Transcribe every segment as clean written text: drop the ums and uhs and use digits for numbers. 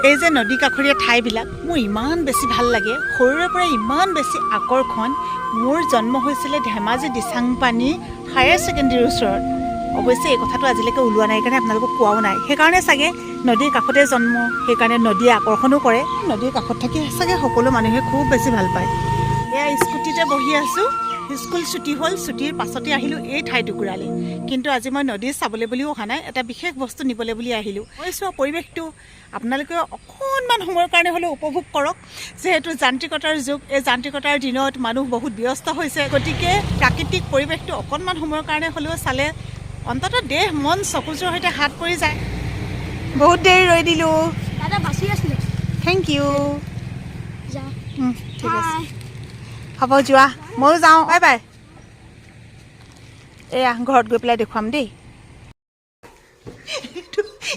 এই যে নদী কাষৰীয়া ঠাইবিলাক মোৰ ইমান বেছি ভাল লাগে, সৰুৰে পৰা ইমান বেছি আকৰ্ষণ। মোৰ জন্ম হৈছিলে ধেমাজি দিচাংপানী হায়াৰ ছেকেণ্ডেৰীৰ ওচৰত। অৱশ্যে এই কথাটো আজিলৈকে ওলোৱা নাই কাৰণে আপোনালোকক কোৱাও নাই, সেইকাৰণে চাগে নদীৰ কাষতে জন্ম, সেইকাৰণে নদীয়ে আকৰ্ষণো কৰে। নদীৰ কাষত থাকি চাগে সকলো মানুহে খুব বেছি ভাল পায়। এয়া স্কুটিতে বহি আছোঁ, স্কুল ছুটি হ'ল, ছুটিৰ পাছতে আহিলোঁ এই ঠাইটুকুৰালৈ। কিন্তু আজি মই নদী চাবলৈ বুলিও অহা নাই, এটা বিশেষ বস্তু নিবলৈ বুলি আহিলোঁ। মই চোৱা পৰিৱেশটো আপোনালোকে অকণমান সময়ৰ কাৰণে হ'লেও উপভোগ কৰক। যিহেতু যান্ত্ৰিকতাৰ যুগ, এই যান্ত্ৰিকতাৰ দিনত মানুহ বহুত ব্যস্ত হৈছে, গতিকে প্ৰাকৃতিক পৰিৱেশটো অকণমান সময়ৰ কাৰণে হ'লেও চালে অন্ততঃ দেহ মন চকুযোৰ সৈতে হাত পৰি যায়। বহুত দেৰি ৰৈ দিলোঁ, থেংক ইউ। ঠিক আছে, হ'ব যোৱা, ময়ো যাওঁ, বাই বাই। এয়া ঘৰত গৈ পেলাই দেখুৱাম দেই।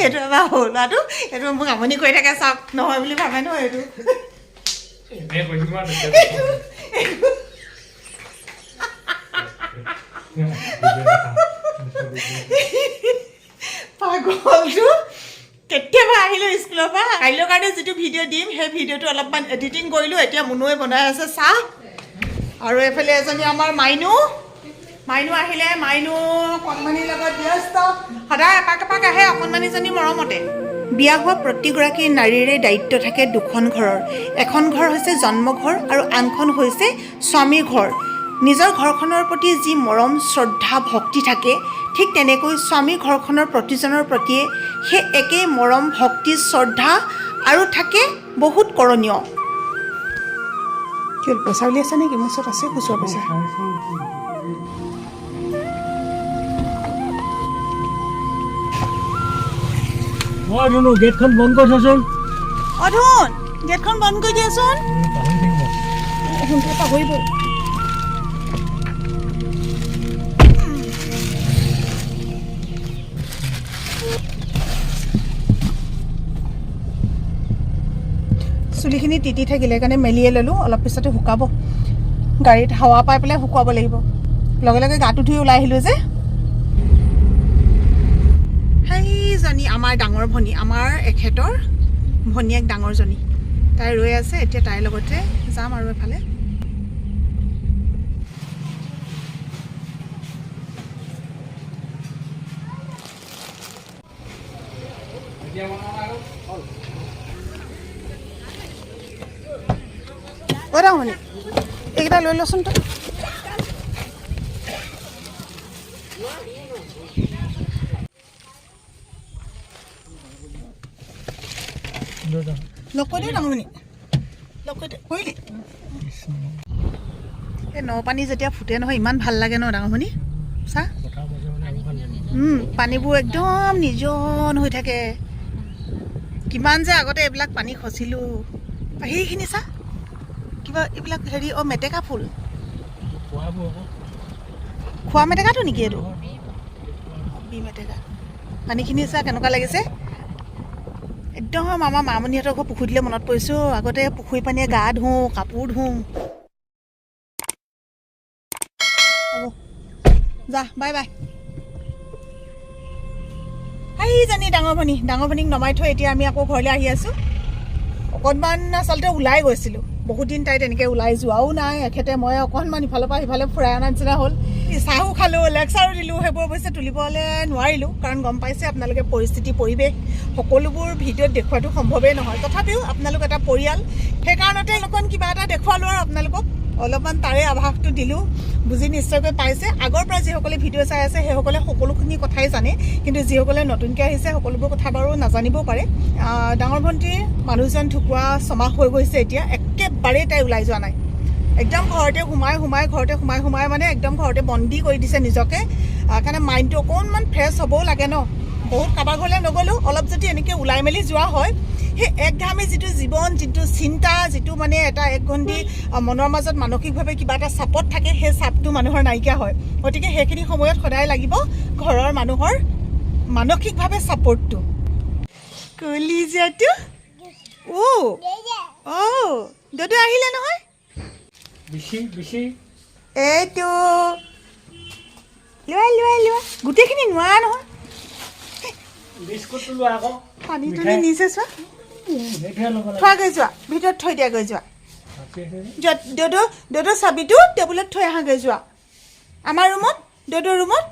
এইটো এবাৰ সৰু ল'ৰাটো, এইটো মোক আমনি কৰি থাকে, চাওক নহয় বুলি ভাবে নহয় এইটো। পাগলটো কেতিয়াবা আহিলোঁ স্কুলৰ পৰা, কাইলৈৰ কাৰণে যিটো ভিডিঅ' দিম সেই ভিডিঅ'টো অলপমান এডিটিং কৰিলোঁ। এতিয়া মুনুৱে বনাই আছে চাহ, আৰু এইফালে এজনী আমাৰ মাইনু আহিলে। মাইনু কণমানিৰ লগত ব্যস্ত, সদায় এপাক এপাক আহে অকণমানিজনী মৰমতে। বিয়া হোৱা প্ৰতিগৰাকী নাৰীৰে দায়িত্ব থাকে দুখন ঘৰৰ। এখন ঘৰ হৈছে জন্মঘৰ আৰু আনখন হৈছে স্বামীৰ ঘৰ। নিজৰ ঘৰখনৰ প্ৰতি যি মৰম শ্ৰদ্ধা ভক্তি থাকে, ঠিক তেনেকৈ স্বামীৰ ঘৰখনৰ প্ৰতিজনৰ প্ৰতিয়ে সেই একেই মৰম ভক্তি শ্ৰদ্ধা আৰু থাকে বহুত কৰণীয়। কি হ'ল, পইচা উলিয়াইছে নেকি? মোৰ ওচৰত আছে খুচুৰা পইচা। গেটখন বন্ধ কৰি থচোন। অধুন, গেটখন বন্ধ কৰি দিয়াচোন। পাহৰিব। চুলিখিনি তিতি থাকিলে সেইকাৰণে মেলিয়ে ল'লোঁ, অলপ পিছতে শুকাব। গাড়ীত হাৱা পাই পেলাই শুকুৱাব লাগিব। লগে লগে গাটো ধুই ওলাই আহিলোঁ যে। সেইজনী আমাৰ ডাঙৰ ভনী, আমাৰ এখেতৰ ভনীয়েক ডাঙৰজনী, তাই ৰৈ আছে। এতিয়া তাইৰ লগতে যাম আৰু এফালে। অ' ডাঙৰভনী, এইকেইটা লৈ লচোন তই। লগ কৰি দিওঁ ডাঙৰভনী, লগ কৰি দিওঁ, কৰিলি? এই নপানী যেতিয়া ফুটে নহয় ইমান ভাল লাগে ন ডাঙৰভনী, চা। পানীবোৰ একদম নিৰ্জন হৈ থাকে। কিমান যে আগতে এইবিলাক পানী খচিলোঁ। সেইখিনি চা, কিবা এইবিলাক হেৰি, অ' মেটেকা ফুল, খোৱা মেটেকাটো নেকি এইটো? বি মেটেকা। পানীখিনি চা কেনেকুৱা লাগিছে। একদম আমাৰ মামণিহঁতৰ ঘৰ পুখুৰীলৈ মনত পৰিছোঁ। আগতে পুখুৰী পানীয়ে গা ধুওঁ, কাপোৰ ধুওঁ। হ'ব যা, বাই বাই। সেইজনী ডাঙৰভনীক নমাই থৈ এতিয়া আমি আকৌ ঘৰলৈ আহি আছোঁ। অকণমান আচলতে ওলাই গৈছিলোঁ, বহুত দিন তাই তেনেকৈ ওলাই যোৱাও নাই। এখেতে মই অকণমান ইফালৰ পৰা সিফালে ফুৰাই অনাৰ নিচিনা হ'ল। চাহো খালোঁ, লেকচাৰো দিলোঁ। সেইবোৰ অৱশ্যে তুলিবলৈ নোৱাৰিলোঁ, কাৰণ গম পাইছে আপোনালোকে পৰিস্থিতি পৰিৱেশ সকলোবোৰ ভিডিঅ'ত দেখুওৱাটো সম্ভৱেই নহয়। তথাপিও আপোনালোক এটা পৰিয়াল, সেইকাৰণতে অকণ কিবা এটা দেখুৱালোঁ আৰু আপোনালোকক অলপমান তাৰে আভাসটো দিলোঁ। বুজি নিশ্চয়কৈ পাইছে। আগৰ পৰা যিসকলে ভিডিঅ' চাই আছে সেইসকলে সকলোখিনি কথাই জানে, কিন্তু যিসকলে নতুনকৈ আহিছে সকলোবোৰ কথা বাৰু নাজানিবও পাৰে। ডাঙৰ ভণ্টিৰ মানুহজন ঢুকুৱা ছমাহ হৈ গৈছে এতিয়া। একেবাৰেই তাই ওলাই যোৱা নাই, একদম ঘৰতে সোমাই মানে একদম ঘৰতে বন্দী কৰি দিছে নিজকে। কাৰণে মাইণ্ডটো অকণমান ফ্ৰেছ হ'বও লাগে ন। বহুত কাৰোবাৰ ঘৰলৈ নগ'লেও অলপ যদি এনেকৈ ওলাই মেলি যোৱা হয়, সেই একঘামী যিটো জীৱন, যিটো চিন্তা, যিটো মানে এটা একঘণ্টি মনৰ মাজত মানসিকভাৱে কিবা এটা চাপত থাকে, সেই চাপটো মানুহৰ নাইকিয়া হয়। গতিকে সেইখিনি সময়ত সদায় লাগিব ঘৰৰ মানুহৰ মানসিকভাৱে ছাপৰ্টটো। কলিজাটো দাদু আহিলে নহয়। এইটো লোৱা গোটেইখিনি নোৱাৰা নহয়। পানীটো নিছে চোৱা, থোৱা গৈ যোৱা ভিতৰত থৈ দিয়া গৈ যোৱা দৌদৌ চাবিটো টেবুলত থৈ আহাগৈ যোৱা আমাৰ ৰুমত দৌদৌৰ ৰুমত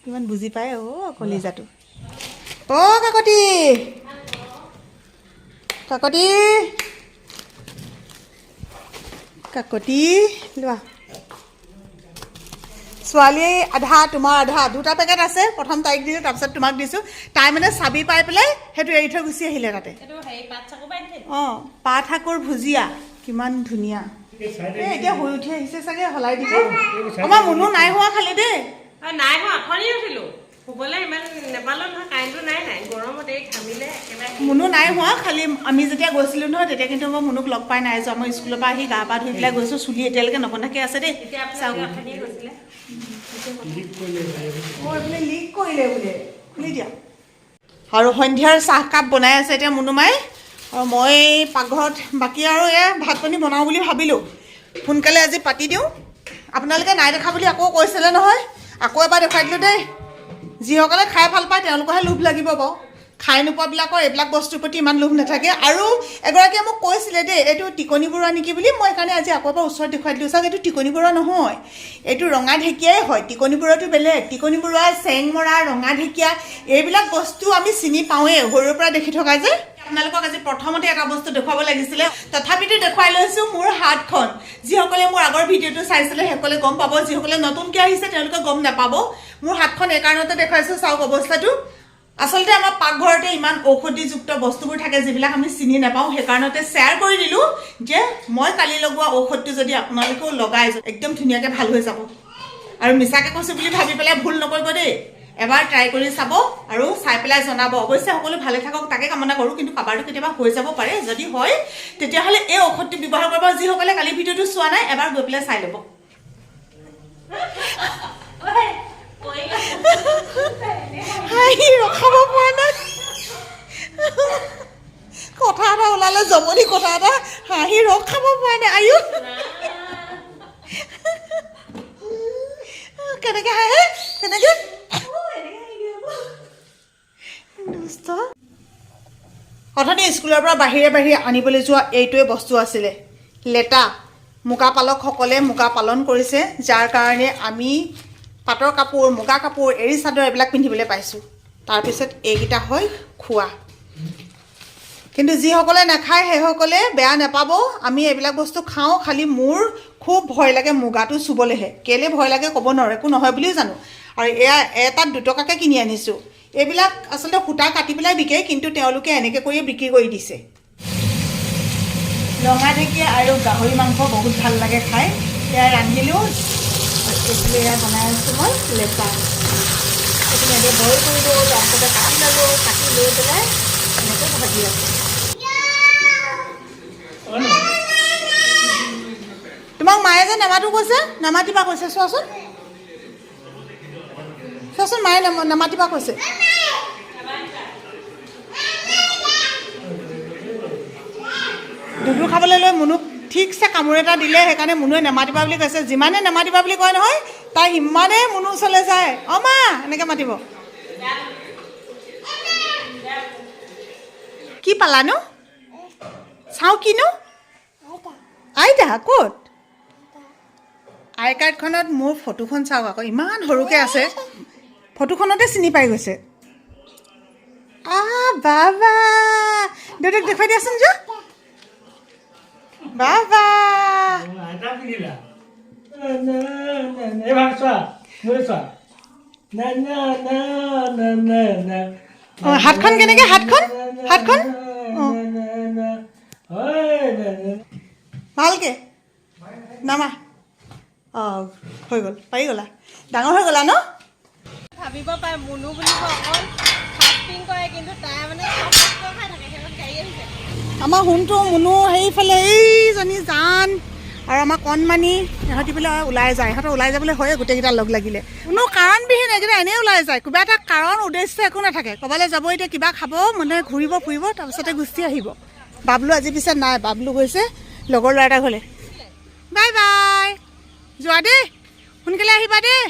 কিমান বুজি পায় কলিজাটো কাকতি কাকতি কাকতি লোৱা ছোৱালী আধা তোমাৰ আধা দুটা পেকেট আছে প্ৰথম তাইক দিছোঁ তাৰপিছত তোমাক দিছোঁ তাই মানে চাবি পাই পেলাই সেইটো এৰি থৈ গুচি আহিলে তাতে পাত শাকৰ ভুজিয়া কিমান ধুনীয়া এতিয়া শুই উঠি আহিছে চাগে সলাই দিব আমাৰ মুনু নাই হোৱা খালি দেই নাই হোৱা অথনি উঠিলো শুবলৈ ইমান নেপালো নহয় কাৰেণ্টটো নাই গৰমত এই ঘামিলে একেবাৰে মুনু নাই হোৱা খালি আমি যেতিয়া গৈছিলোঁ নহয় তেতিয়া কিন্তু মই মুনুক লগ পাই নাই যোৱা মই স্কুলৰ পৰা আহি গা পা ধুই পেলাই গৈছোঁ চুলি এতিয়ালৈকে নবন্ধাকৈ আছে দেই লিক কৰিলে বোলে খুলি দিয়া আৰু সন্ধিয়াৰ চাহকাপ বনাই আছে এতিয়া মুনুমাই আৰু মই পাকঘৰত বাকী আৰু এয়া ভাত পানী বনাওঁ বুলি ভাবিলোঁ সোনকালে আজি পাতি দিওঁ আপোনালোকে নাই দেখা বুলি আকৌ কৈছিলে নহয় আকৌ এবাৰ দেখুৱাই দিলোঁ দেই যিসকলে খাই ভাল পায় তেওঁলোকৰহে লোভ লাগিব বাৰু খাই নোপোৱাবিলাকৰ এইবিলাক বস্তুৰ প্ৰতি ইমান লোভ নাথাকে আৰু এগৰাকীয়ে মোক কৈছিলে দেই এইটো টিকনি বৰুৱা নেকি বুলি মই সেইকাৰণে আজি আকৌ এবাৰ ওচৰত দেখুৱাই দিলোঁ চাওক এইটো টিকনি বৰুৱা নহয় এইটো ৰঙা ঢেকীয়াই হয় টিকনি বৰুৱাটো বেলেগ টিকনি বৰুৱা চেংমৰা ৰঙা ঢেকীয়া এইবিলাক বস্তু আমি চিনি পাওঁৱেই সৰুৰ পৰা দেখি থকা যে আপোনালোকক আজি প্ৰথমতে এটা বস্তু দেখুৱাব লাগিছিলে তথাপিতো দেখুৱাই লৈছোঁ মোৰ হাতখন যিসকলে মোৰ আগৰ ভিডিঅ'টো চাইছিলে সেইসকলে গম পাব যিসকলে নতুনকৈ আহিছে তেওঁলোকে গম নাপাব মোৰ হাতখন এই কাৰণতে দেখুৱাইছোঁ চাওক অৱস্থাটো আচলতে আমাৰ পাকঘৰতে ইমান ঔষধিযুক্ত বস্তুবোৰ থাকে যিবিলাক আমি চিনি নাপাওঁ সেইকাৰণতে শ্বেয়াৰ কৰি দিলোঁ যে মই কালি লগোৱা ঔষধটো যদি আপোনালোকেও লগাই একদম ধুনীয়াকৈ ভাল হৈ যাব আৰু মিছাকৈ কৈছোঁ বুলি ভাবি পেলাই ভুল নকৰিব দেই এবাৰ ট্ৰাই কৰি চাব আৰু চাই পেলাই জনাব অৱশ্যে সকলো ভালে থাকক তাকে কামনা কৰোঁ কিন্তু কাবাৰটো কেতিয়াবা হৈ যাব পাৰে যদি হয় তেতিয়াহ'লে এই ঔষধটো ব্যৱহাৰ কৰিব যিসকলে কালি ভিডিঅ'টো চোৱা নাই এবাৰ গৈ পেলাই চাই ল'ব ৰখাব পৰা নাই কথা এটা ওলালে জমনি কথা এটা হাঁহি ৰখাব পৰা নাই আয়ু কেনেকৈ হাঁহে কেনেকৈ অথনি স্কুলৰ পৰা বাহিৰে আনিবলৈ যোৱা এইটোৱে বস্তু আছিলে লেটা মুগা পালকসকলে মুগা পালন কৰিছে যাৰ কাৰণে আমি পাটৰ কাপোৰ মুগা কাপোৰ এৰী চাদৰ এইবিলাক পিন্ধিবলৈ পাইছোঁ তাৰপিছত এইকেইটা হয় খোৱা কিন্তু যিসকলে নাখায় সেইসকলে বেয়া নাপাব আমি এইবিলাক বস্তু খাওঁ খালি মোৰ খুব ভয় লাগে মুগাটো চুবলৈহে কেলৈ ভয় লাগে ক'ব নোৱাৰোঁ একো নহয় বুলিও জানো আৰু এয়া এটাত 2 টকাকৈ কিনি আনিছোঁ এইবিলাক আচলতে সূতা কাটি পেলাই বিকে কিন্তু তেওঁলোকে এনেকৈ কৰিয়ে বিক্ৰী কৰি দিছে ৰঙা ঢেকীয়া আৰু গাহৰি মাংস বহুত ভাল লাগে খাই এয়া ৰান্ধিলোঁ এইফালে এয়া বনাই আছোঁ মই লেটা এইখিনি এনেকৈ বইল কৰিলোঁ তাৰপিছতে কাটি ল'লোঁ কাটি লৈ পেলাই এনেকৈ ভাজি আছোঁ তোমাক মায়ে যে নামাতো কৈছে নামাতিবা কৈছে চোৱাচোন মায়ে নামাতিবা কৈছে দুধু খাবলৈ লৈ মুনুক ঠিকছে কামোৰ এটা দিলে সেইকাৰণে মুনুৱে নামাতিবা বুলি কৈছে যিমানে নামাতিবা বুলি কয় নহয় তাই সিমানে মুনুৰ ওচৰলৈ যায় মা এনেকৈ মাতিব কি পালানো চাওঁ কিনো আইতা ক'ত আই কাৰ্ডখনত মোৰ ফটোখন চাওক আকৌ ইমান সৰুকৈ আছে ফটোখনতে চিনি পাই গৈছে বাবা দেউতাক দেখুৱাই দিয়াচোন যোৱা বাবা হাতখন কেনেকৈ হাতখন ভালকৈ নামা হৈ গ'ল পাৰি গ'লা ডাঙৰ হৈ গ'লা ন ভাবিব পাৰে মুনু বুলিব অকল ফাষ্টিং কৰে কিন্তু তাই মানে খাই থাকে সেইখন গাড়ী আহিছে আমাৰ সোণটো মুনু সেইফালে এইজনী জান আৰু আমাৰ কণমানি ইহঁতি বোলে ওলাই যায় ইহঁতৰ ওলাই যাবলৈ হয়ে গোটেইকেইটা লগ লাগিলে কোনো কাৰণবিহীন এইকেইটা এনেই ওলাই যায় কিবা এটা কাৰণ উদ্দেশ্য একো নাথাকে ক'ৰবালৈ যাব এতিয়া কিবা খাব মানে ঘূৰিব ফুৰিব তাৰপিছতে গুচি আহিব বাবলু আজি পিছত নাই বাবলু গৈছে লগৰ ল'ৰা এটা ঘৰলৈ বাই বাই যোৱা দেই সোনকালে আহিবা দেই